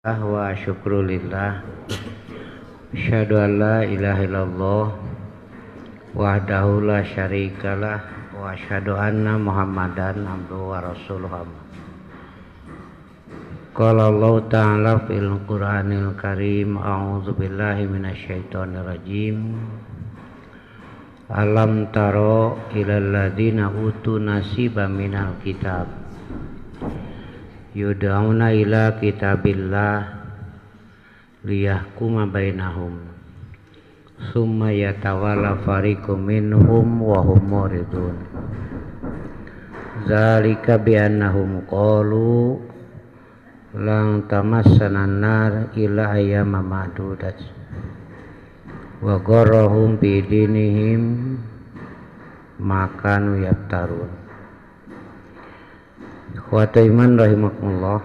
Wa syukrulillah asyhadu an la ilaha illallah wahdahu la syarikalah wa asyhadu anna muhammadan abduhu wa rasuluh. Qala Allah ta'ala fil Qur'anil Karim a'udzu billahi minasyaitonir rajim. Alam taro ilal ladzina utu nasiba minal kitab yud'auna ila kitabillah liyahkuma bainahum summa yatawalla fariqum minhum wa hum muridun zalika biannahum qalu lan tamassana an-nar illa ayyaman ma'dudat wa gharrahum bi dinihim makanu yaftarun. Ikhwata iman rahimakumullah,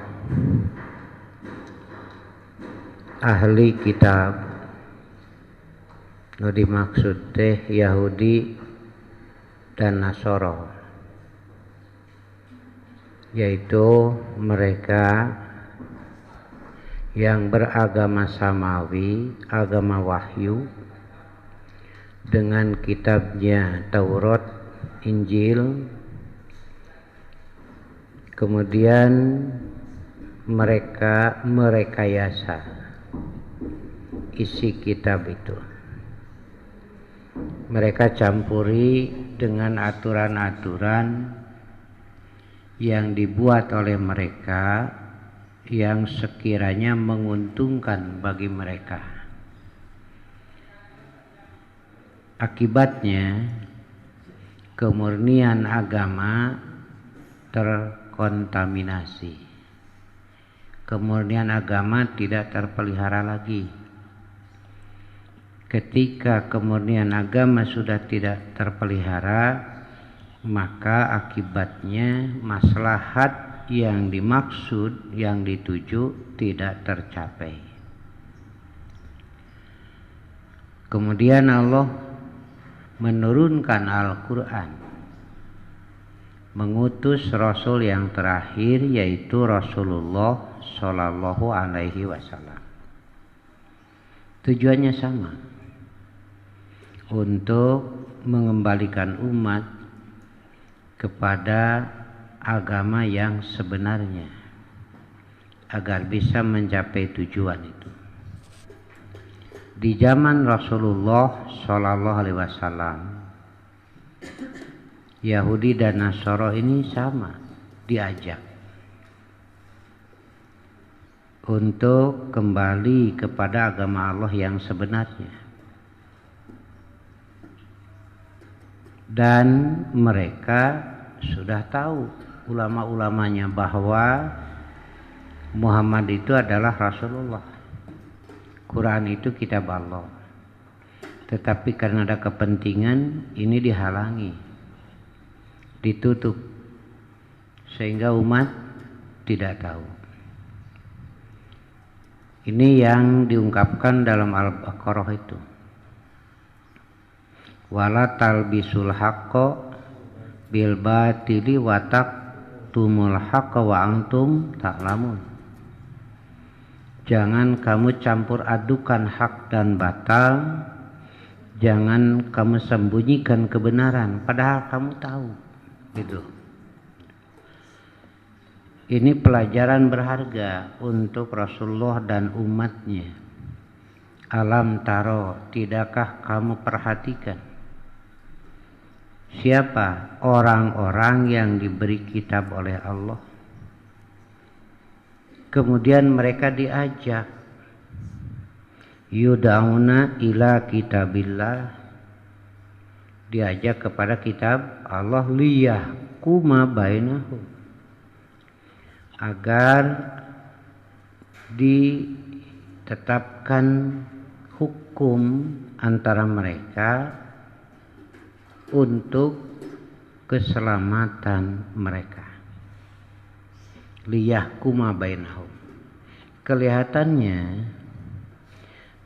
ahli kitab nu dimaksud teh Yahudi dan Nasara, yaitu mereka yang beragama samawi, agama wahyu, dengan kitabnya Taurat, Injil. Kemudian mereka merekayasa isi kitab itu. Mereka campuri dengan aturan-aturan yang dibuat oleh mereka yang sekiranya menguntungkan bagi mereka. Akibatnya kemurnian agama terkontaminasi. Kemurnian agama tidak terpelihara lagi. Ketika kemurnian agama sudah tidak terpelihara, maka akibatnya maslahat yang dimaksud, yang dituju tidak tercapai. Kemudian Allah menurunkan Al-Quran, mengutus Rasul yang terakhir, yaitu Rasulullah Shallallahu Alaihi Wasallam. Tujuannya sama, untuk mengembalikan umat kepada agama yang sebenarnya, agar bisa mencapai tujuan itu. Di zaman Rasulullah Shallallahu Alaihi Wasallam, Yahudi dan Nasara ini sama diajak untuk kembali kepada agama Allah yang sebenarnya, dan mereka sudah tahu, ulama-ulamanya, bahwa Muhammad itu adalah Rasulullah, Quran itu kitab Allah. Tetapi karena ada kepentingan, ini dihalangi, ditutup, sehingga umat tidak tahu. Ini yang diungkapkan dalam Al-Baqarah itu. Wala talbisul haqqo bil batili wa taqtumul haqqo wa antum ta'lamun. Jangan kamu campur adukan hak dan batal, jangan kamu sembunyikan kebenaran padahal kamu tahu. Gitu. Ini pelajaran berharga untuk Rasulullah dan umatnya. Alam taro, tidakkah kamu perhatikan siapa orang-orang yang diberi kitab oleh Allah? Kemudian mereka diajak, yud'auna ila kitabillah, diajak kepada kitab Allah, liyahkuma bainahum, agar ditetapkan hukum antara mereka untuk keselamatan mereka. Liyahkuma bainahum. Kelihatannya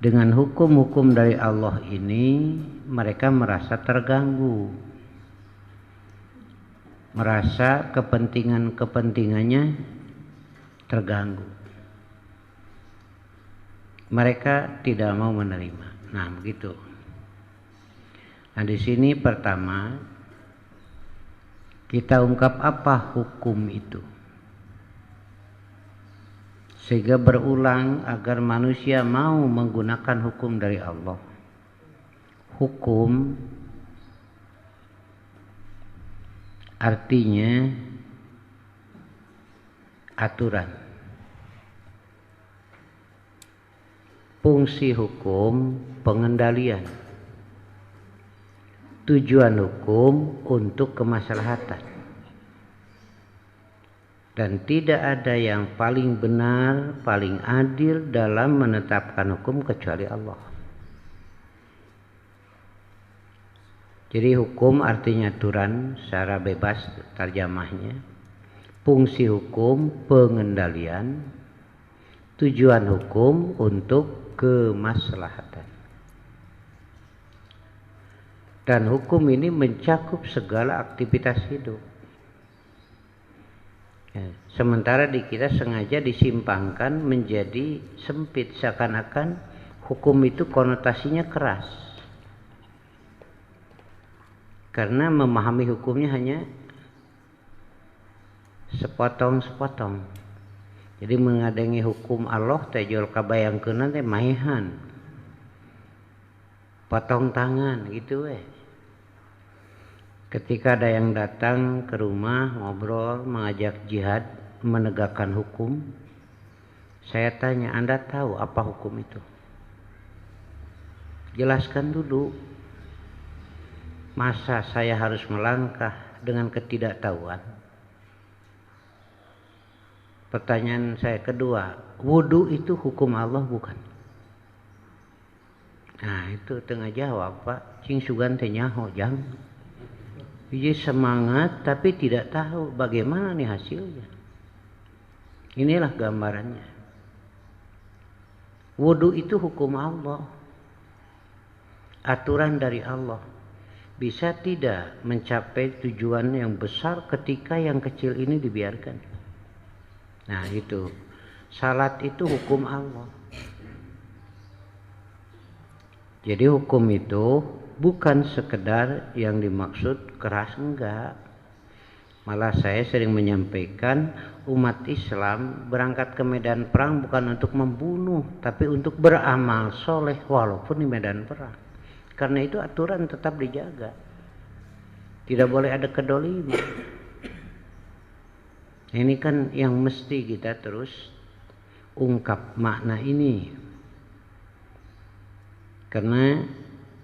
dengan hukum-hukum dari Allah ini mereka merasa terganggu, merasa kepentingan-kepentingannya terganggu. mereka tidak mau menerima. Nah, begitu. Nah, di sini pertama kita ungkap apa hukum itu, sehingga berulang agar manusia mau menggunakan hukum dari Allah. Hukum artinya aturan. Fungsi hukum pengendalian. Tujuan hukum untuk kemaslahatan. Dan tidak ada yang paling benar, paling adil dalam menetapkan hukum kecuali Allah. Jadi hukum artinya aturan secara bebas terjemahnya. Fungsi hukum pengendalian. Tujuan hukum untuk kemaslahatan. Dan hukum ini mencakup segala aktivitas hidup. Ya, sementara di kita sengaja disimpangkan menjadi sempit, seakan-akan hukum itu konotasinya keras. Karena memahami hukumnya hanya sepotong-sepotong. Jadi mengadengi hukum Allah tejol kabayangkeun teh maehan. Potong tangan gitu Ketika ada yang datang ke rumah ngobrol, mengajak jihad, menegakkan hukum, saya tanya, Anda tahu apa hukum itu? Jelaskan dulu. Masa saya harus melangkah dengan ketidaktahuan? Pertanyaan saya kedua, wudu itu hukum Allah bukan? Nah itu tengah jawab Pak, cing sugan teh nyaho jang. Jadi semangat tapi tidak tahu bagaimana nih hasilnya. Inilah gambarannya. Wudu itu hukum Allah. Aturan dari Allah. Bisa tidak mencapai tujuan yang besar ketika yang kecil ini dibiarkan. Nah itu. Salat itu hukum Allah. Jadi hukum itu bukan sekedar yang dimaksud keras, enggak. Malah saya sering menyampaikan umat Islam berangkat ke medan perang bukan untuk membunuh, tapi untuk beramal soleh walaupun di medan perang. Karena itu aturan tetap dijaga. Tidak boleh ada kedoliman. Ini kan yang mesti kita terus ungkap makna ini. Karena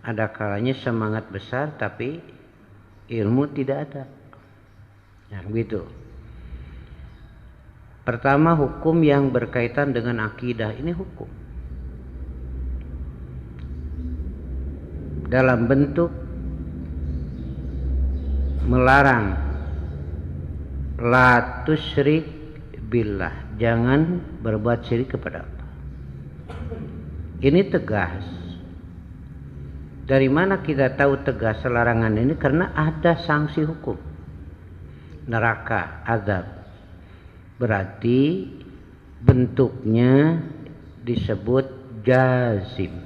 ada kalanya semangat besar tapi ilmu tidak ada. Nah, begitu. Pertama, hukum yang berkaitan dengan akidah, ini hukum. Dalam bentuk melarang la tusyrik billah, jangan berbuat syirik kepada Allah. Ini tegas. Dari mana kita tahu tegas larangan ini? Karena ada sanksi hukum. Neraka, azab. Berarti bentuknya disebut jazim.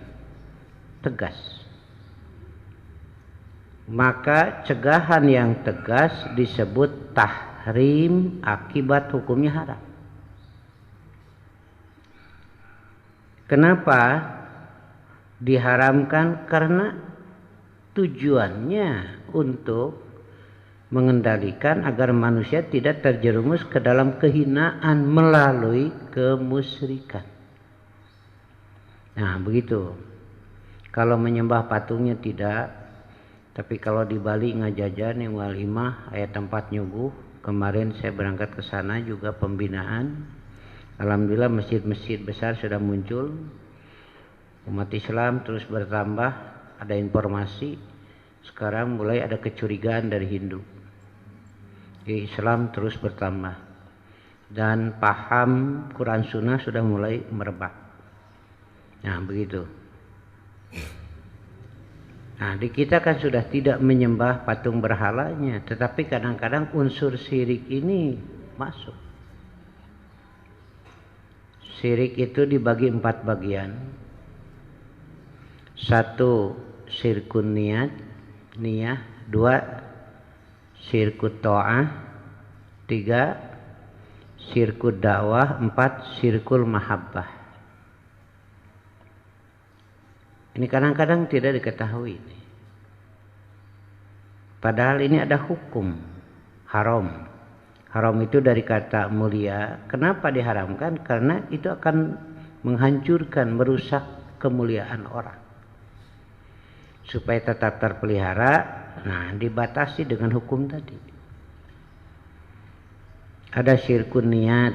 Tegas. Maka cegahan yang tegas disebut tahrim, akibat hukumnya haram. Kenapa diharamkan? Karena tujuannya untuk mengendalikan agar manusia tidak terjerumus ke dalam kehinaan melalui kemusyrikan. Nah begitu. Kalau menyembah patungnya tidak, tapi kalau di Bali ngajajan yang walimah ayat tempat nyuguh. Kemarin saya berangkat ke sana juga pembinaan. Alhamdulillah masjid-masjid besar sudah muncul. Umat Islam terus bertambah, ada informasi sekarang mulai ada kecurigaan dari Hindu. Jadi Islam terus bertambah dan paham Quran Sunnah sudah mulai merebak. Nah begitu. Nah di kita kan sudah tidak menyembah patung berhalanya, tetapi kadang-kadang unsur syirik ini masuk. Syirik itu dibagi 4 bagian. 1 syirkun niyah. 2 syirkut ta'ah. 3 syirkut dakwah. 4 syirkul mahabbah. Ini kadang-kadang tidak diketahui. Padahal ini ada hukum haram. Haram itu dari kata mulia. Kenapa diharamkan? Karena itu akan menghancurkan, merusak kemuliaan orang. Supaya tetap terpelihara, nah dibatasi dengan hukum tadi. Ada syirkun niat.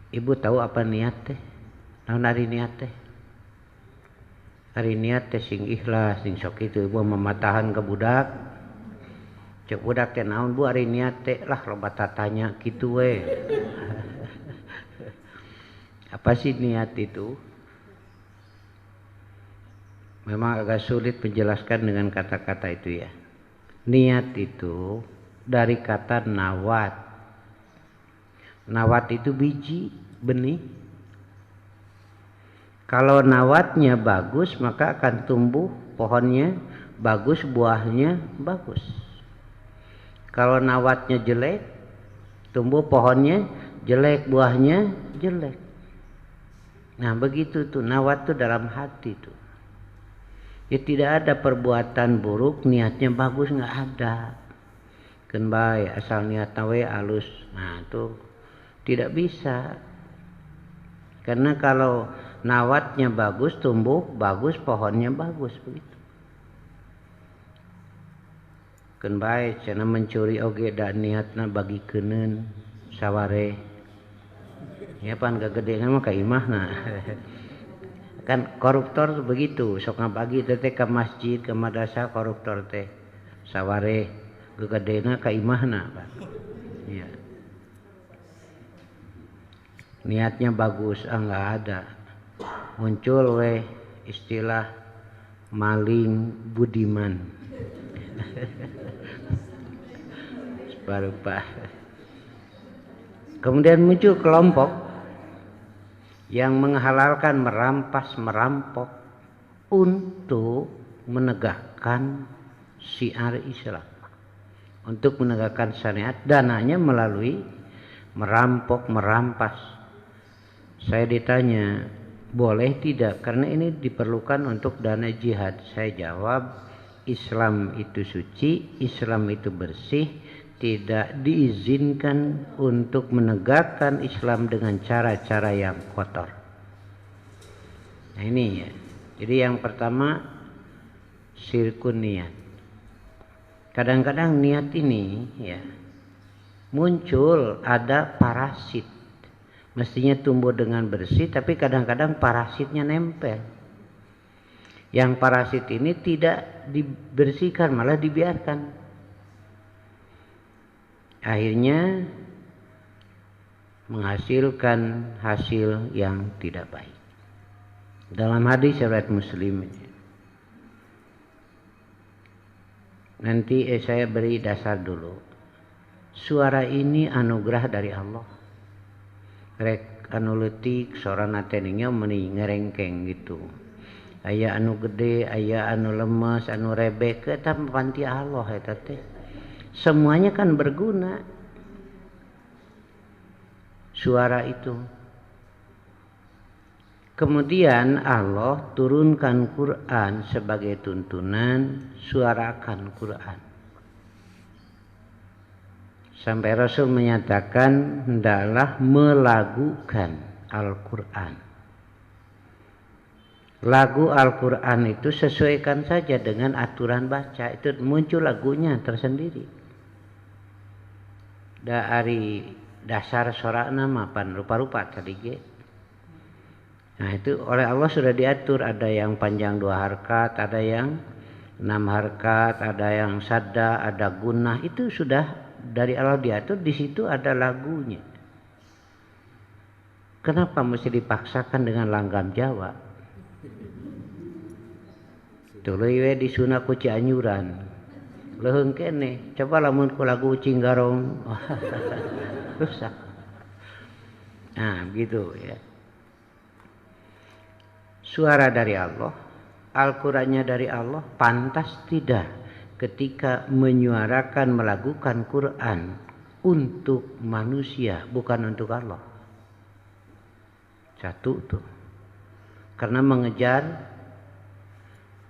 Ibu tahu apa niat teh? Naon ari niat teh? Ari niat teh sing ikhlas, sing sok itu ibu mematahan ke budak. Cek budak teh naon bu ari niat teh lah loba tatanya kitu we. Apa sih niat itu? Memang agak sulit menjelaskan dengan kata-kata itu ya. Niat itu dari kata nawat. Nawat itu biji, benih. Kalau nawatnya bagus maka akan tumbuh pohonnya bagus, buahnya bagus. Kalau nawatnya jelek, tumbuh pohonnya jelek, buahnya jelek. Nah begitu tuh, nawat tuh dalam hati tuh. Ya tidak ada perbuatan buruk, niatnya bagus nggak ada. Kan baik, asal niat we alus. Nah tuh tidak bisa. Karena kalau nawatnya bagus, tumbuh bagus, pohonnya bagus begitu. Kan baik, cenah mencuri oge da niatna bagi keuneun saware. Ya pan gagedengan mah ka imahna. Kan koruptor begitu, sok ngabagi teh ke masjid, ke madrasah koruptor teh. Saware gegedena ka imahna, Pak. Iya. Niatnya bagus, enggak ada. Muncul we istilah maling budiman. Separuh. Kemudian muncul kelompok yang menghalalkan merampok untuk menegakkan syiar Islam, untuk menegakkan syariat. Dananya melalui merampas. Saya ditanya, boleh tidak? Karena ini diperlukan untuk dana jihad. Saya jawab, Islam itu suci, Islam itu bersih, tidak diizinkan untuk menegakkan Islam dengan cara-cara yang kotor. Nah ini ya. Jadi yang pertama syirkun niat. Kadang-kadang niat ini ya muncul ada parasit. Mestinya tumbuh dengan bersih, tapi kadang-kadang parasitnya nempel. Yang parasit ini tidak dibersihkan, malah dibiarkan. Akhirnya menghasilkan hasil yang tidak baik. Dalam hadis riwayat Muslim ini. Nanti saya beri dasar dulu. Suara ini anugerah dari Allah. Rek anu leutik sorana teh meni ngerengkeng gitu. Aya anu gede, aya anu lemes, anu rebek, eta panti Allah eta teh. Semuanya kan berguna. Suara itu. Kemudian Allah turunkan Quran sebagai tuntunan, suarakan Quran. Sampai Rasul menyatakan hendaklah melagukan Al-Quran. Lagu Al-Quran itu sesuaikan saja dengan aturan baca. Itu muncul lagunya tersendiri. Dari dasar sorakna mapan rupa-rupa tadi ge. Nah itu oleh Allah sudah diatur. Ada yang panjang 2 harkat, ada yang 6 harkat, ada yang sadda, ada gunnah. Itu sudah dari Allah diatur, di situ ada lagunya. Kenapa mesti dipaksakan dengan langgam Jawa? Tuluy we disuna ku Cianjuran. Leuheung kene, coba lamun ku lagu Cinggarong. Rusak. Nah, gitu ya. suara dari Allah, Al-Qur'annya dari Allah, pantas tidak ketika menyuarakan melakukan Quran untuk manusia bukan untuk Allah? Satu tuh. Karena mengejar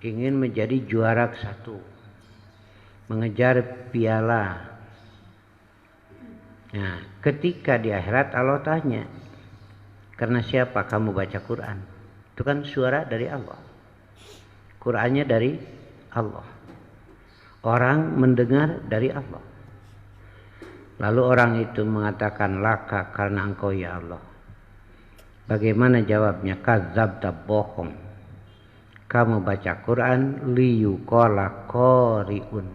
ingin menjadi juara satu, mengejar piala. Nah, ketika di akhirat Allah tanya, karena siapa kamu baca Quran? Itu kan suara dari Allah, Qurannya dari Allah, orang mendengar dari Allah. Lalu orang itu mengatakan, laka, karena engkau ya Allah. Bagaimana jawabnya? Kadzabta, bohong. Kamu baca Quran liyuqala qari'un,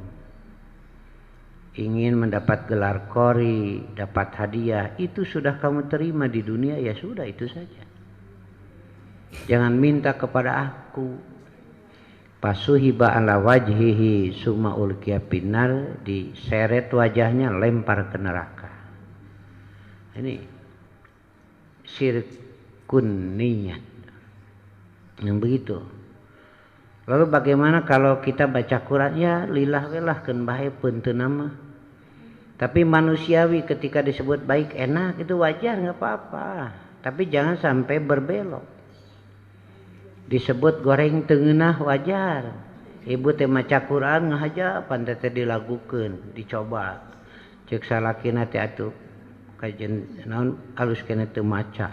ingin mendapat gelar qori, dapat hadiah. Itu sudah kamu terima di dunia, ya sudah itu saja. Jangan minta kepada aku. Pasuhiba ala wajhihi summa ulqiya finnar, diseret wajahnya, lempar ke neraka. Ini syirkun niyat yang begitu. Lalu bagaimana kalau kita baca Quran, ya lillah welah keun bae peunteu nama. Tapi manusiawi ketika disebut baik enak itu wajar, enggak apa-apa. Tapi jangan sampai berbelok. Disebut goreng teu ngeunah wajar. Ibu teh maca Quran ngahaja pantai teh dilagukeun, dicoba. Ceuk salakina teh atuh kajen naon alus kena teu maca.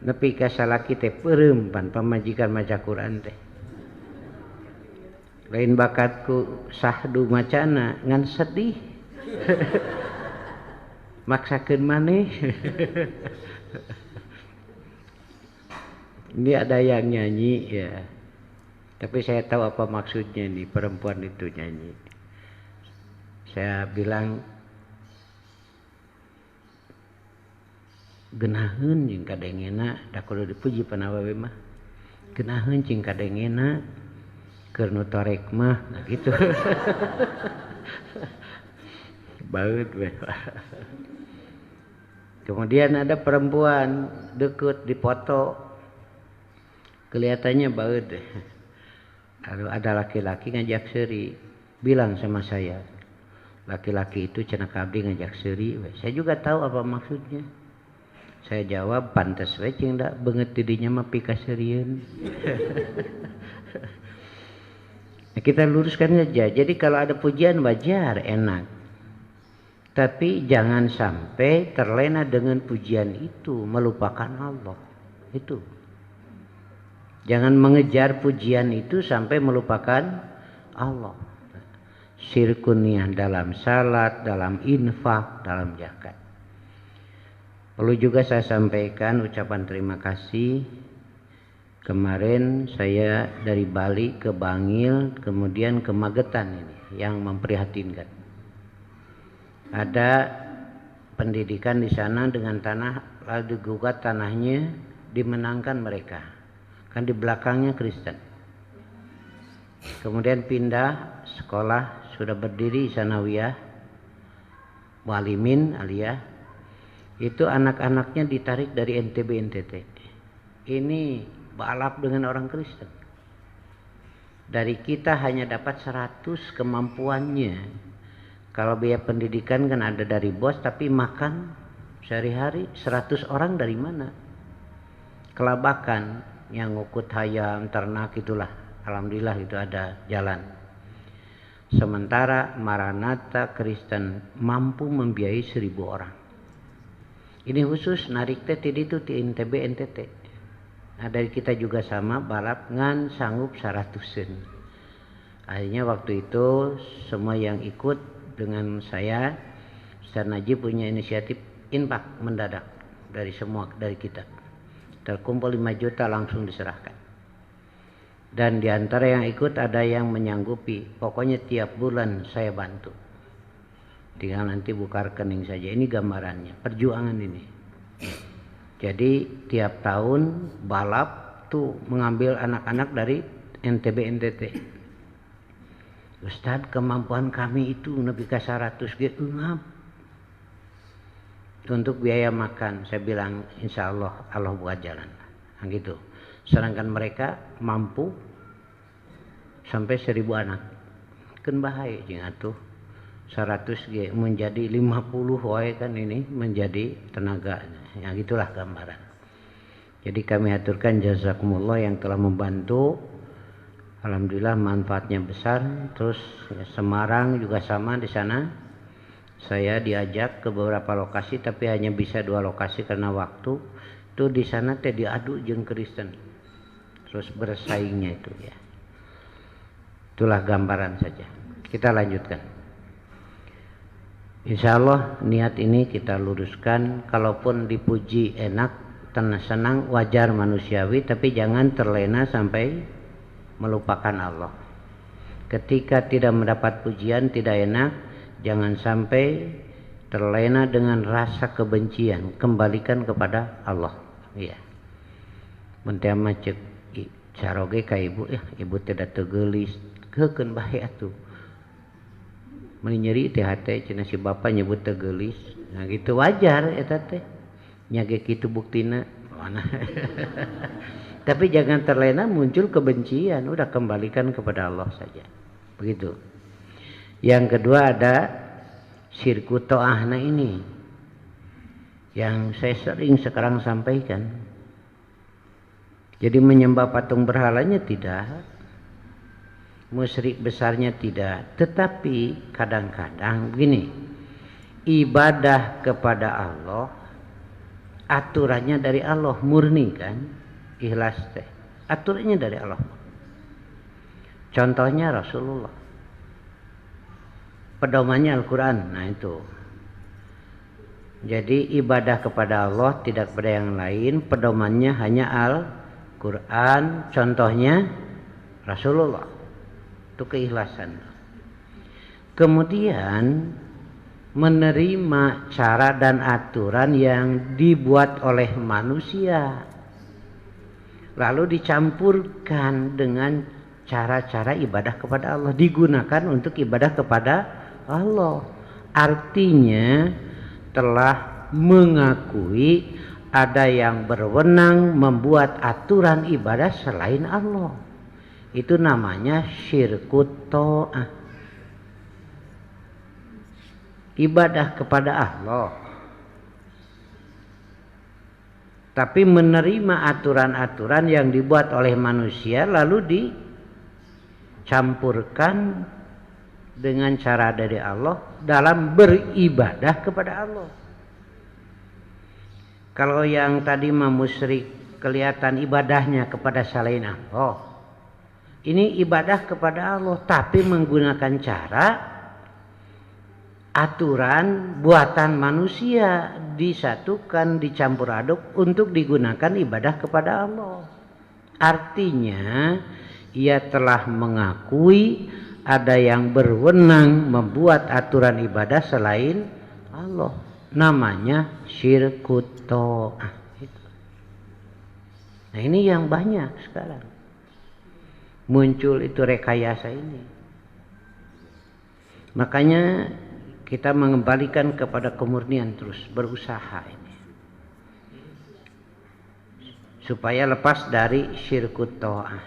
Nepi ka salaki teh peureum pan pamajikan maca Quran teh. Lain bakatku sahdu macana ngan sedih. Maksakeun maneh. Ini ada yang nyanyi ya. Tapi saya tahu apa maksudnya nih, perempuan itu nyanyi. Saya bilang geunaheun jeung kadengena, da kudu dipuji panawa we mah. Geunaheun cing kadengena keur nu torek mah, nah gitu. Baut we. Kemudian ada perempuan deket dipoto, kelihatannya baut. Lalu ada laki-laki ngajak seuri, bilang sama saya, laki-laki itu cenah abdi ngajak seuri. Saya juga tahu apa maksudnya. Saya jawab, pantes we cing da beungeut didinya mah pika serieun. Nah, kita luruskan saja. Jadi kalau ada pujian wajar, enak. Tapi jangan sampai terlena dengan pujian itu, melupakan Allah. Itu. Jangan mengejar pujian itu sampai melupakan Allah. Syirkuniyah dalam salat, dalam infak, dalam zakat. Perlu juga saya sampaikan ucapan terima kasih. Kemarin saya dari Bali ke Bangil, kemudian ke Magetan ini yang memprihatinkan. Ada pendidikan di sana dengan tanah, lalu digugat tanahnya, dimenangkan mereka. Kan di belakangnya Kristen. Kemudian pindah sekolah, sudah berdiri sanawiyah, mualimin aliyah. Itu anak-anaknya ditarik dari NTB NTT. Ini balap dengan orang Kristen. Dari kita hanya dapat 100 kemampuannya. Kalau biaya pendidikan kan ada dari bos, tapi makan sehari-hari 100 orang dari mana? Kelabakan yang ngukut hayam, ternak itulah. Alhamdulillah itu ada jalan. Sementara Maranatha Kristen mampu membiayai 1000 orang. Ini khusus narik teh itu di NTB NTT. Nah dari kita juga sama balap ngan sanggup 100-an. Akhirnya waktu itu semua yang ikut dengan saya, Ustaz Najib punya inisiatif infak mendadak dari semua dari kita. Terkumpul 5 juta langsung diserahkan. Dan di antara yang ikut ada yang menyanggupi, pokoknya tiap bulan saya bantu. Tinggal nanti buka rekening saja. Ini gambarannya, perjuangan ini. Jadi tiap tahun balap tuh mengambil anak-anak dari NTB NTT. Ustaz, kemampuan kami itu nepi ka 100 ge eungap. untuk biaya makan. Saya bilang insya Allah Allah buat jalan. Nah, gitu. Sedangkan mereka mampu sampai 1000 anak. Kan bahaya jeung atuh 100 ge menjadi 50 wae kan ini menjadi tenaga. Ya gitulah gambaran. Jadi kami aturkan jazakumullah yang telah membantu. Alhamdulillah manfaatnya besar. Terus ya, Semarang juga sama di sana. Saya diajak ke beberapa lokasi tapi hanya bisa 2 lokasi karena waktu. Itu di sana teh diadu jeung Kristen. Terus bersaingnya itu ya. Itulah gambaran saja. Kita lanjutkan. Insya Allah niat ini kita luruskan. Kalaupun dipuji enak, senang, wajar manusiawi, tapi jangan terlena sampai melupakan Allah. Ketika tidak mendapat pujian tidak enak, jangan sampai terlena dengan rasa kebencian. Kembalikan kepada Allah. Iya. Mentema cek caroge ka ibu ya, ibu tidak tegelis. Keun bae atuh. Mun nyeri teh hate cenah si bapa nyebut tegelis. Nah gitu wajar eta teh. Nya ge kitu buktina. Tapi jangan terlena muncul kebencian, udah kembalikan kepada Allah saja. Begitu. Yang kedua ada syirku ta'ahna ini. Yang saya sering sekarang sampaikan. Jadi menyembah patung berhalanya tidak. Musyrik besarnya tidak, tetapi kadang-kadang begini, ibadah kepada Allah aturannya dari Allah murni kan, ikhlas teh aturannya dari Allah. Contohnya Rasulullah, pedomannya Al-Quran. Nah itu jadi ibadah kepada Allah tidak pada yang lain, pedomannya hanya Al-Quran, contohnya Rasulullah. Itu keikhlasan. Kemudian menerima cara dan aturan yang dibuat oleh manusia, lalu dicampurkan dengan cara-cara ibadah kepada Allah, digunakan untuk ibadah kepada Allah. Artinya telah mengakui ada yang berwenang membuat aturan ibadah selain Allah. Itu namanya syirkut ta'ah. Ibadah kepada Allah, tapi menerima aturan-aturan yang dibuat oleh manusia lalu dicampurkan dengan cara dari Allah dalam beribadah kepada Allah. Kalau yang tadi musyrik kelihatan ibadahnya kepada selain Allah, ini ibadah kepada Allah tapi menggunakan cara aturan buatan manusia disatukan, dicampur aduk untuk digunakan ibadah kepada Allah. Artinya ia telah mengakui ada yang berwenang membuat aturan ibadah selain Allah. Namanya syirkut ta'ah. Nah ini yang banyak sekarang. Muncul itu rekayasa ini. Makanya kita mengembalikan kepada kemurnian terus, berusaha ini. Supaya lepas dari syirkut ta'ah.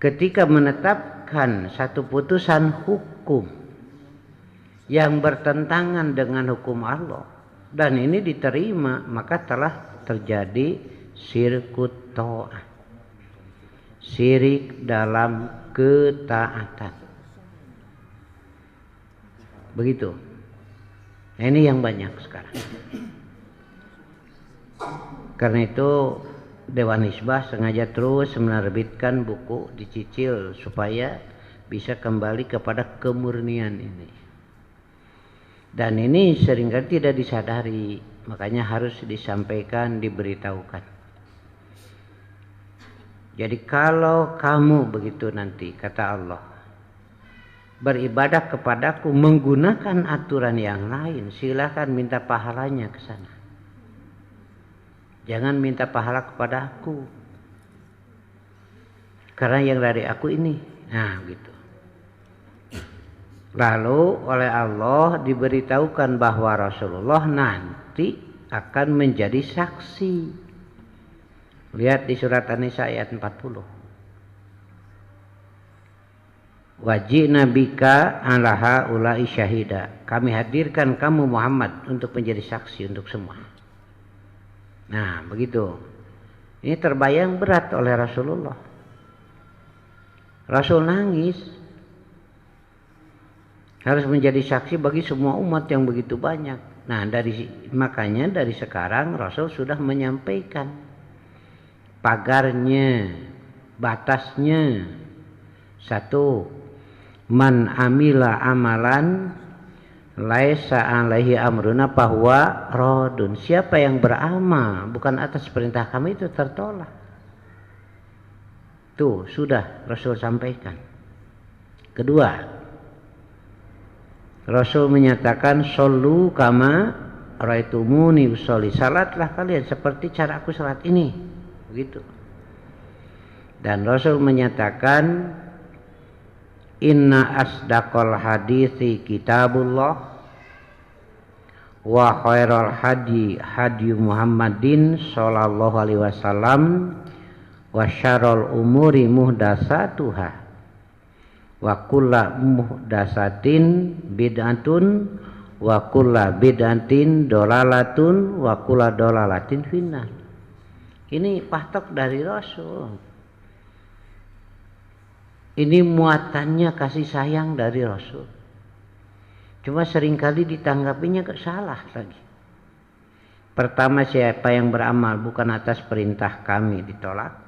Ketika menetapkan satu putusan hukum yang bertentangan dengan hukum Allah dan ini diterima, maka telah terjadi syirkut ta'ah. Syirik dalam ketaatan. Begitu. Nah, ini yang banyak sekarang. Karena itu Dewan Hizbah sengaja terus menerbitkan buku dicicil supaya bisa kembali kepada kemurnian ini. Dan ini seringkali tidak disadari, makanya harus disampaikan, diberitahukan. Jadi kalau kamu begitu nanti, kata Allah, beribadah kepadaku menggunakan aturan yang lain, silakan minta pahalanya ke sana. Jangan minta pahala kepada aku. Karena yang dari aku ini. Nah gitu. Lalu oleh Allah diberitahukan bahwa Rasulullah nanti akan menjadi saksi. Lihat di surat An-Nisa ayat 40. Wajina bika ala haula'i syahida. Kami hadirkan kamu Muhammad untuk menjadi saksi untuk semua. Nah, begitu. Ini terbayang berat oleh Rasulullah. Rasul nangis. Harus menjadi saksi bagi semua umat yang begitu banyak. Nah, makanya dari sekarang Rasul sudah menyampaikan pagarnya, batasnya. 1, man amila amalan laisa alaihi amruna bahwa rodun. Siapa yang beramal bukan atas perintah kami itu tertolak. Tuh, sudah Rasul sampaikan. Kedua, Rasul menyatakan shollu kama raitumuni usolli. Salatlah kalian seperti cara aku salat ini. Begitu. Dan Rasul menyatakan inna asdaqal hadithi kitabullah wa khairal hadi hadi Muhammadin sallallahu alaihi wasallam wa syarrul umuri muhdatsatuha wa kullu muhdatsatin bid'atun wa kullu bid'atin dolalatun wa kullu dolalatin finnar. Ini patok dari Rasul. Ini muatannya kasih sayang dari Rasul. Cuma seringkali ditanggapinya salah lagi. Pertama, siapa yang beramal bukan atas perintah kami ditolak.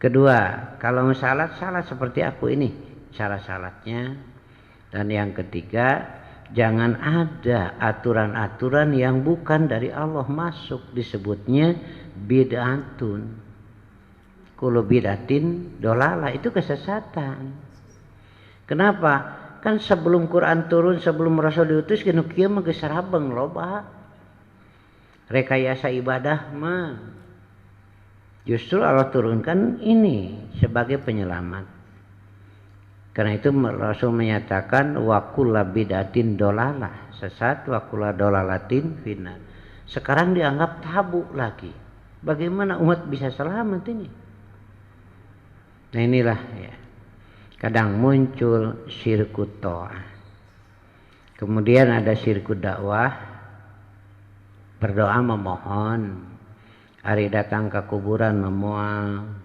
Kedua, kalau salat seperti aku ini cara salatnya. Dan yang ketiga, jangan ada aturan-aturan yang bukan dari Allah masuk, disebutnya bid'atun. Kullu bid'atin dolalah, itu kesesatan. Kenapa? Kan sebelum Quran turun, sebelum Rasul diutus, kena kieu mah geus sarabeng loba. Rekayasa ibadah mah justru Allah turunkan ini sebagai penyelamat. Karena itu Rasul menyatakan wa kullu bid'atin dolalah, sesat, wa kullu dolalatin finnar. Sekarang dianggap tabu lagi. Bagaimana umat bisa selamat ini? Nah, inilah ya. Kadang muncul syirkut ta'ah. Kemudian ada syirkut dakwah. Berdoa memohon. Ari datang ke kuburan memoal.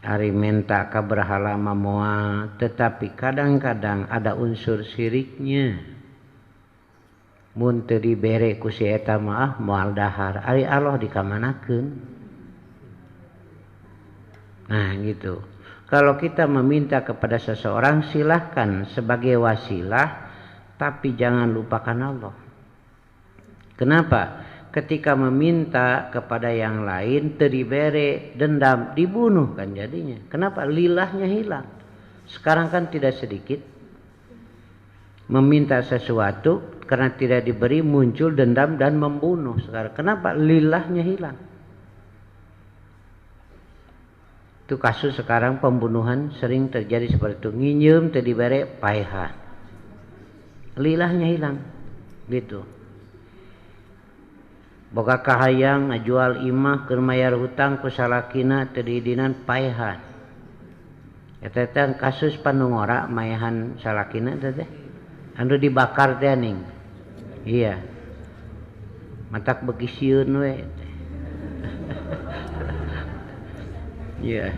Ari minta ke berhala memoal. Tetapi kadang-kadang ada unsur syiriknya. Mun teu dibere ku si eta mah moal dahar. Ari Allah dikamanakeun. Nah, gitu. Kalau kita meminta kepada seseorang, silahkan sebagai wasilah, tapi jangan lupakan Allah. Kenapa? Ketika meminta kepada yang lain, teribere, dendam, dibunuh kan jadinya. Kenapa? Lilahnya hilang. Sekarang kan tidak sedikit meminta sesuatu karena tidak diberi, muncul dendam dan membunuh. Sekarang kenapa? Lilahnya hilang. Itu kasus sekarang pembunuhan sering terjadi seperti itu. Nginjem teu dibere paehan. Lilahnya hilang. Gitu. Boga kahayang ngajual imah keur mayar hutang ku salakina teu diidinan paehan. Eta teh kasus panungora maehan salakina teh. Anu dibakar teh ning. Iya. Matak beuki sieun we. Iya,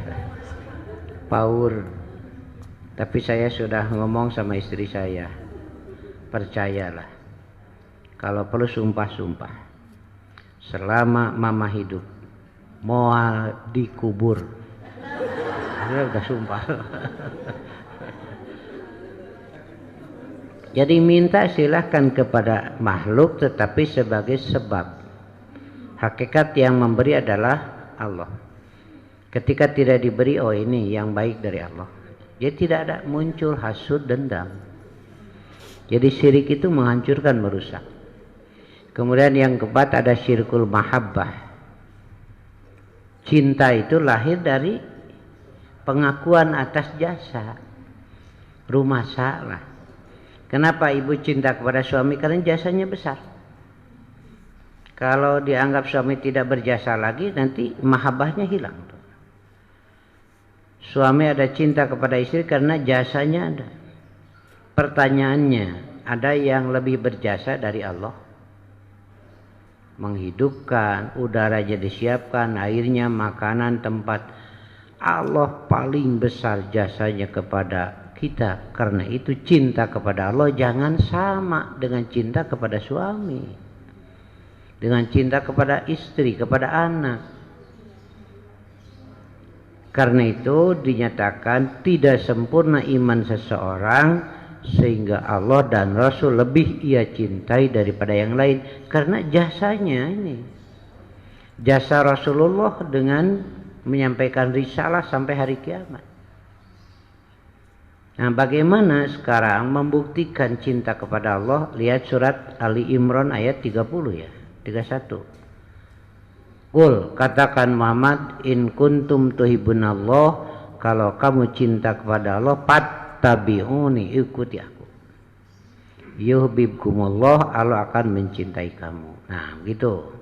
paur. Tapi saya sudah ngomong sama istri saya, percayalah, kalau perlu sumpah-sumpah, selama mama hidup, moal dikubur. Dia udah sumpah. Jadi minta silahkan kepada makhluk, tetapi sebagai sebab. Hakikat yang memberi adalah Allah. Ketika tidak diberi, oh ini yang baik dari Allah. Jadi tidak ada muncul hasud, dendam. Jadi syirik itu menghancurkan, merusak. Kemudian yang keempat ada syirkul mahabbah. Cinta itu lahir dari pengakuan atas jasa. rumah salah. Kenapa ibu cinta kepada suami? Karena jasanya besar. Kalau dianggap suami tidak berjasa lagi, nanti mahabbahnya hilang. Suami ada cinta kepada istri karena jasanya ada. Pertanyaannya, ada yang lebih berjasa dari Allah? Menghidupkan, udara jadi disiapkan, airnya, makanan, tempat. Allah paling besar jasanya kepada kita. Karena itu cinta kepada Allah jangan sama dengan cinta kepada suami, dengan cinta kepada istri, kepada anak. Karena itu dinyatakan tidak sempurna iman seseorang sehingga Allah dan Rasul lebih ia cintai daripada yang lain. Karena jasanya ini, jasa Rasulullah dengan menyampaikan risalah sampai hari kiamat. Nah, bagaimana sekarang membuktikan cinta kepada Allah? Lihat surat Ali Imran ayat 30 ya, 31. Qul, katakan Muhammad, in kuntum tuhibbunallah, kalau kamu cinta kepada Allah, fattabi'uni, ikuti aku. Yuhibbukumullah, Allah akan mencintai kamu. Nah, gitu.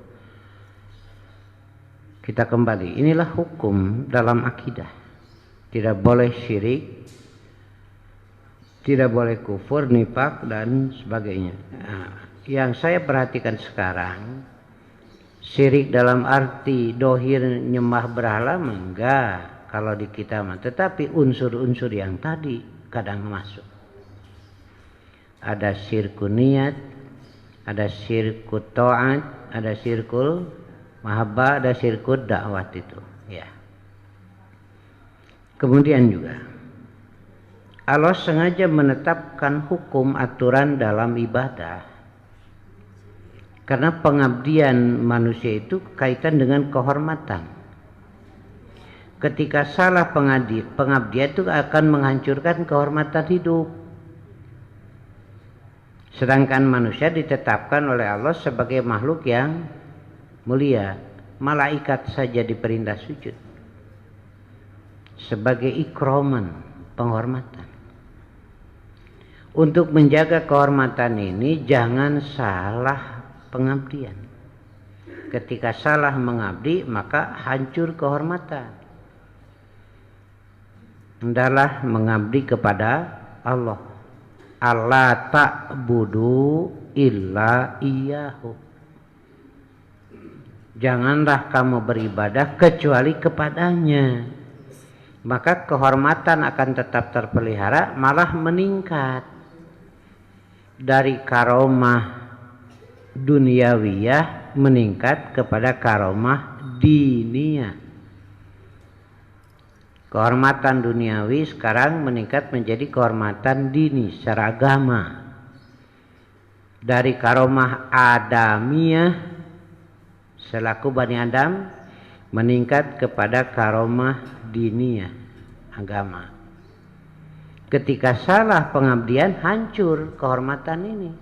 Kita kembali, inilah hukum dalam akidah. Tidak boleh syirik, tidak boleh kufur, nifak dan sebagainya. Nah, yang saya perhatikan sekarang, syirik dalam arti dohir nyembah berhala enggak kalau di kita mah, tetapi unsur-unsur yang tadi kadang masuk. Ada syirku niat, ada syirku ta'at, ada syirkul mahabbah, ada syirku dakwat itu ya. Kemudian juga Allah sengaja menetapkan hukum aturan dalam ibadah. Karena pengabdian manusia itu kaitan dengan kehormatan. Ketika salah pengabdian itu akan menghancurkan kehormatan hidup. Sedangkan manusia ditetapkan oleh Allah sebagai makhluk yang mulia. Malaikat saja diperintah sujud. Sebagai ikroman, penghormatan. Untuk menjaga kehormatan ini jangan salah pengabdian. Ketika salah mengabdi maka hancur kehormatan. Hendaklah mengabdi kepada Allah. Allah ta'budu illa iyyahu. Janganlah kamu beribadah kecuali kepadanya. Maka kehormatan akan tetap terpelihara, malah meningkat. Dari karomah duniawiyah meningkat kepada karomah diniyah. Kehormatan duniawi sekarang meningkat menjadi kehormatan dini secara agama. Dari karomah adamiyah selaku Bani Adam meningkat kepada karomah diniyah, agama. Ketika salah pengabdian hancur kehormatan ini.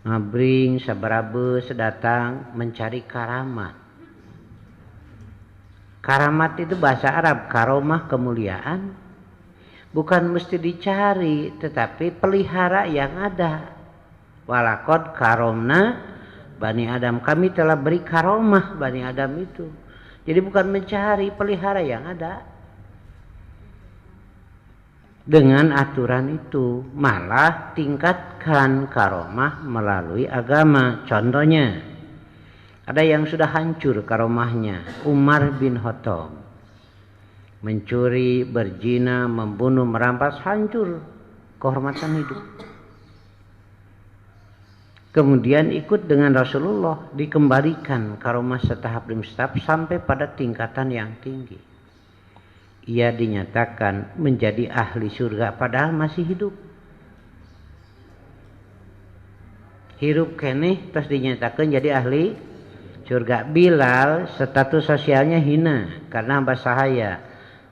Ngabring sabarabe sedatang mencari karamat. Karamat itu bahasa Arab, karomah kemuliaan. Bukan mesti dicari, tetapi pelihara yang ada. Walaqad karomna Bani Adam, kami telah beri karomah Bani Adam itu. Jadi bukan mencari, pelihara yang ada. Dengan aturan itu malah tingkatkan karomah melalui agama. Contohnya ada yang sudah hancur karomahnya, Umar bin Khattab. Mencuri, berzina, membunuh, merampas, hancur kehormatan hidup. Kemudian ikut dengan Rasulullah, dikembalikan karomah setahap demi setahap sampai pada tingkatan yang tinggi. Ia dinyatakan menjadi ahli surga padahal masih hidup. Hirup keneh terus dinyatakan jadi ahli surga. Bilal status sosialnya hina karena hamba sahaya.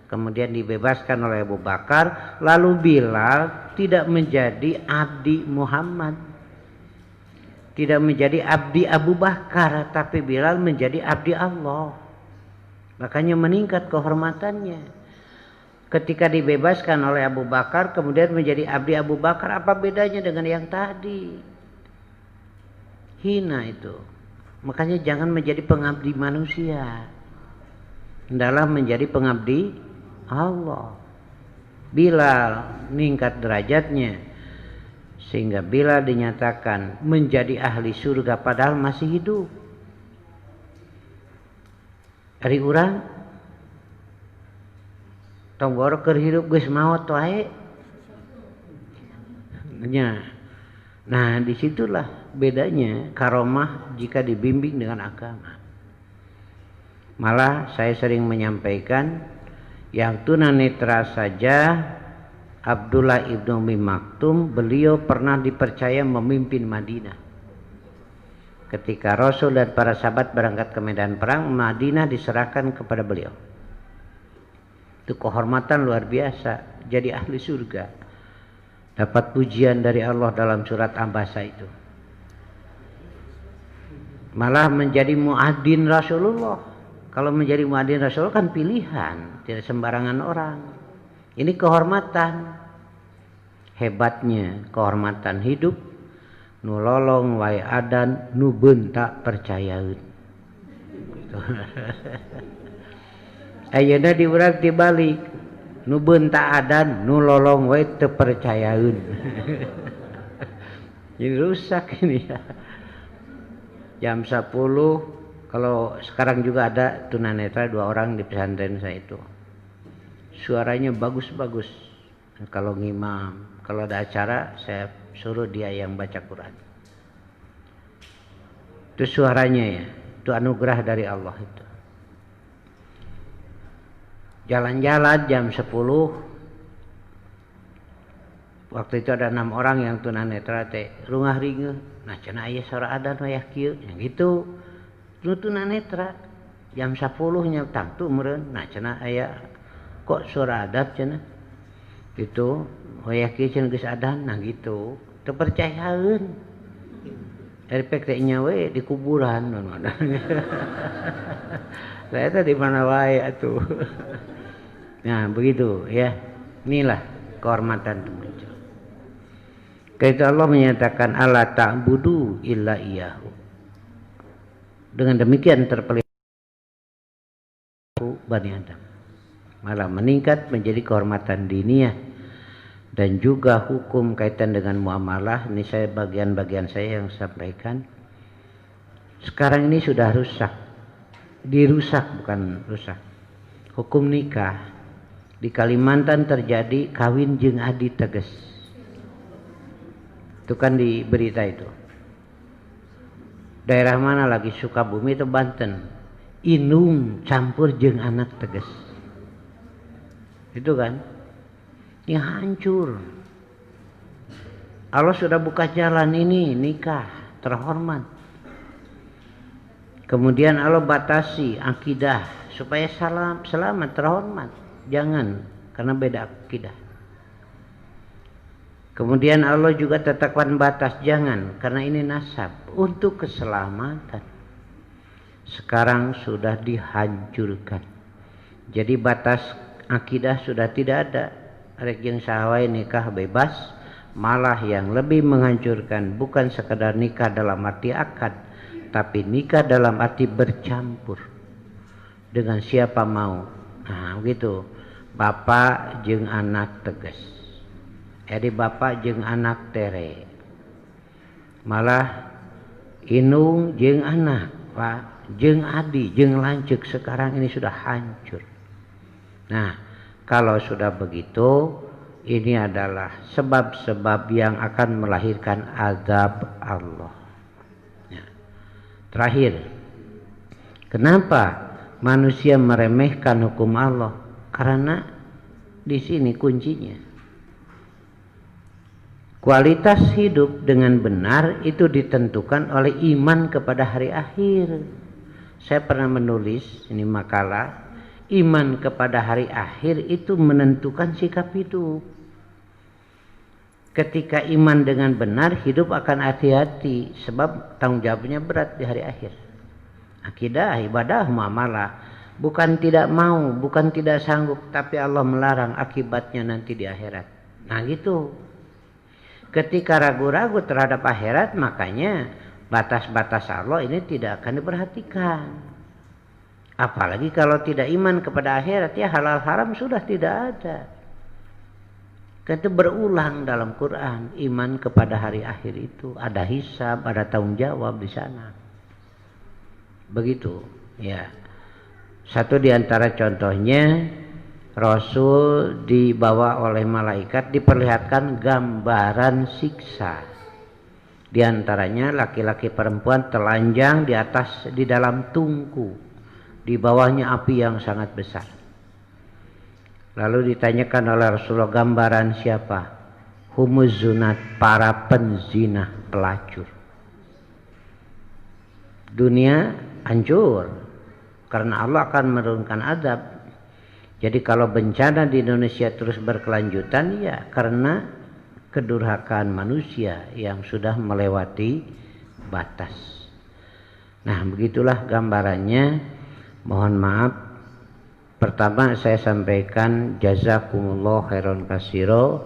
Kemudian dibebaskan oleh Abu Bakar. Lalu Bilal tidak menjadi abdi Muhammad, tidak menjadi abdi Abu Bakar, tapi Bilal menjadi abdi Allah. Makanya meningkat kehormatannya. Ketika dibebaskan oleh Abu Bakar kemudian menjadi abdi Abu Bakar, apa bedanya dengan yang tadi? Hina itu. Makanya jangan menjadi pengabdi manusia, hendaklah menjadi pengabdi Allah. Bilal meningkat derajatnya sehingga Bilal dinyatakan menjadi ahli surga padahal masih hidup. Ari urang tong boro keur hirup geus maot wae. Nah, disitulah bedanya karomah jika dibimbing dengan agama. Malah saya sering menyampaikan yang tunanetra saja Abdullah ibnu Umi Maktum, beliau pernah dipercaya memimpin Madinah. Ketika Rasul dan para sahabat berangkat ke medan perang, Madinah diserahkan kepada beliau. Itu kehormatan luar biasa, jadi ahli surga. Dapat pujian dari Allah dalam surat Abasa itu. Malah menjadi muadzin Rasulullah. Kalau menjadi muadzin Rasulullah kan pilihan, tidak sembarangan orang. Ini kehormatan. Hebatnya kehormatan hidup. Nu lolong wae adan, nu bentak percayaeun. Ayeuna diurang dibalik, nu bentak adan, nu lolong wae teu percayaeun. Jadi rusak ini ya. Jam 10, kalau sekarang juga ada tunanetra 2 orang di pesantren saya itu. Suaranya bagus-bagus. Kalau ngimam, kalau ada acara saya suruh dia yang baca Quran. Itu suaranya ya, itu anugerah dari Allah itu. Jalan-jalan jam 10, waktu itu ada 6 orang yang tunanetra teh rungah ringeuh. Nah cenah aya suara adzan wayah kieu yang gitu. Nu tunanetra jam 10 nya tangtu meureun. Nah cenah aya kok suara adzan cenah. Gitu wayah kieu cenah geus adzan, nah gitu. Teu percayaeun. Erpek teh nya we di kuburan. Saya teh di mana wae atuh. Nah begitu ya. Inilah kehormatan itu muncul. Ketika Allah menyatakan alla ta'budu illa iyyahu. Dengan demikian terpelihara Bani Adam. Malah meningkat menjadi kehormatan diniyah dan juga hukum kaitan dengan muamalah. Ini saya bagian-bagian saya yang sampaikan. Sekarang ini sudah rusak. Dirusak bukan rusak. Hukum nikah di Kalimantan terjadi kawin jeung adi teges. Itu kan di berita itu. Daerah mana lagi, Sukabumi itu Banten. Inung campur jeung anak teges. Itu kan. Ini hancur. Allah sudah buka jalan ini nikah terhormat. Kemudian Allah batasi akidah supaya selamat terhormat. Jangan, karena beda akidah. Kemudian Allah juga tetapkan batas, jangan, karena ini nasab untuk keselamatan. Sekarang sudah dihancurkan. Jadi batas akidah sudah tidak ada. Rek jeung saha wae nikah bebas, malah yang lebih menghancurkan bukan sekadar nikah dalam arti akad, tapi nikah dalam arti bercampur dengan siapa mau. Nah, begitu. Bapak jeung anak teges. Jadi bapak jeung anak tere. Malah inung jeung anak, Pak, jeung adi, jeung lanceuk, sekarang ini sudah hancur. Nah, kalau sudah begitu, ini adalah sebab-sebab yang akan melahirkan azab Allah. Ya. Terakhir, kenapa manusia meremehkan hukum Allah? Karena di sini kuncinya. Kualitas hidup dengan benar itu ditentukan oleh iman kepada hari akhir. Saya pernah menulis ini makalah, iman kepada hari akhir itu menentukan sikap hidup. Ketika iman dengan benar, hidup akan hati-hati sebab tanggung jawabnya berat di hari akhir. Akidah, ibadah, muamalah. Bukan tidak mau, bukan tidak sanggup, tapi Allah melarang, akibatnya nanti di akhirat. Nah gitu. Ketika ragu-ragu terhadap akhirat, makanya batas-batas Allah ini tidak akan diperhatikan. Apalagi kalau tidak iman kepada akhirat, ya halal haram sudah tidak ada. Itu berulang dalam Quran, iman kepada hari akhir itu ada hisab, ada tanggung jawab di sana. Begitu, ya. Satu di antara contohnya, Rasul dibawa oleh malaikat diperlihatkan gambaran siksa. Di antaranya laki-laki perempuan telanjang di dalam tungku, di bawahnya api yang sangat besar. Lalu ditanyakan oleh Rasulullah, gambaran siapa? Humuz zunat, para penzina, pelacur. Dunia hancur karena Allah akan menurunkan azab. Jadi kalau bencana di Indonesia terus berkelanjutan, ya karena kedurhakaan manusia yang sudah melewati batas. Nah, begitulah gambarannya. Mohon maaf. Pertama saya sampaikan jazakumullah khairan katsira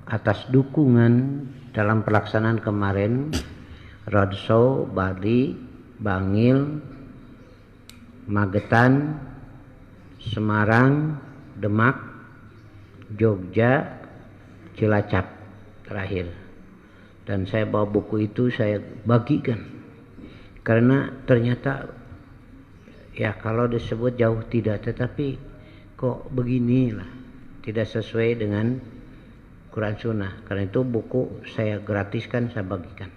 atas dukungan dalam pelaksanaan kemarin roadshow Bali, Bangil, Magetan, Semarang, Demak, Jogja, Cilacap terakhir. Dan saya bawa buku itu saya bagikan. Karena ternyata ya kalau disebut jauh tidak, tetapi kok beginilah, tidak sesuai dengan Quran Sunnah. Karena itu buku saya gratiskan, saya bagikan.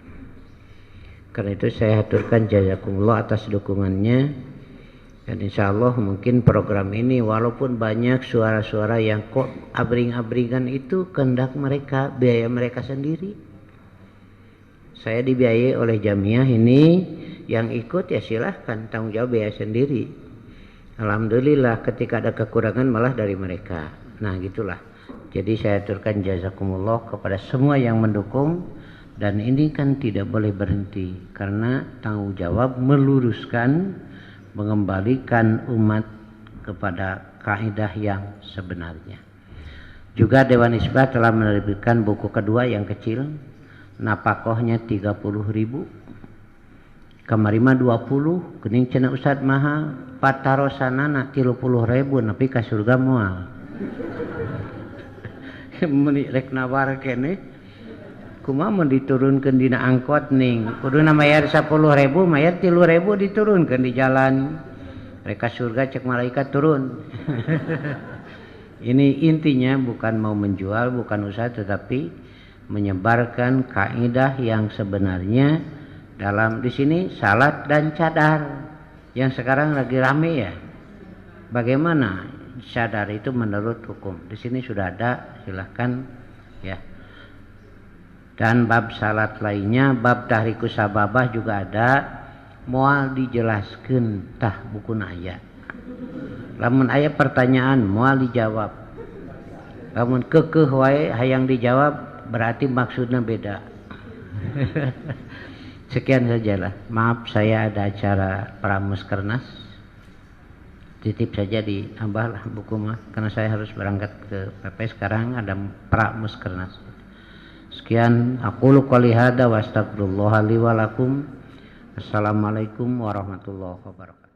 Karena itu saya haturkan jazakumullah atas dukungannya. Dan insya Allah mungkin program ini walaupun banyak suara-suara yang kok abring-abringan, itu kehendak mereka, biaya mereka sendiri. Saya dibiayai oleh jamiah ini, yang ikut ya silahkan tanggung jawab biaya sendiri. Alhamdulillah ketika ada kekurangan malah dari mereka. Nah gitulah. Jadi saya aturkan jazakumullah kepada semua yang mendukung. Dan ini kan tidak boleh berhenti, karena tanggung jawab meluruskan, mengembalikan umat kepada kaidah yang sebenarnya. Juga Dewan Hizbah telah menerbitkan buku kedua yang kecil, napakohnya 30.000, kamarima 20, kening cenah Ustad mahal, patarosanana 30.000, nepi ka surga moal. Meni rek nawar kene, kumaha mun diturunkeun dina angkot ning, kuduna mayar 10.000, mayar 3.000 diturunkeun di jalan. Mereka surga cek malaikat turun. Ini intinya bukan mau menjual, bukan usaha, tetapi menyebarkan kaidah yang sebenarnya dalam di sini salat dan cadar yang sekarang lagi rame ya. Bagaimana cadar itu menurut hukum? Di sini sudah ada, silahkan ya. Dan bab salat lainnya, bab tahrikus sababah juga ada, moal dijelaskan tah bukuna aya. Lamun aya pertanyaan moal dijawab. Lamun keukeuh wae hayang dijawab berarti maksudnya beda. Sekian sajalah. Maaf saya ada acara Pramuskernas. Titip saja di Abah lah buku mah, karena saya harus berangkat ke PP sekarang ada Pramuskernas. Sekian aqulu qouli hadza wa astaghfirullah li wa lakum. Assalamualaikum warahmatullahi wabarakatuh.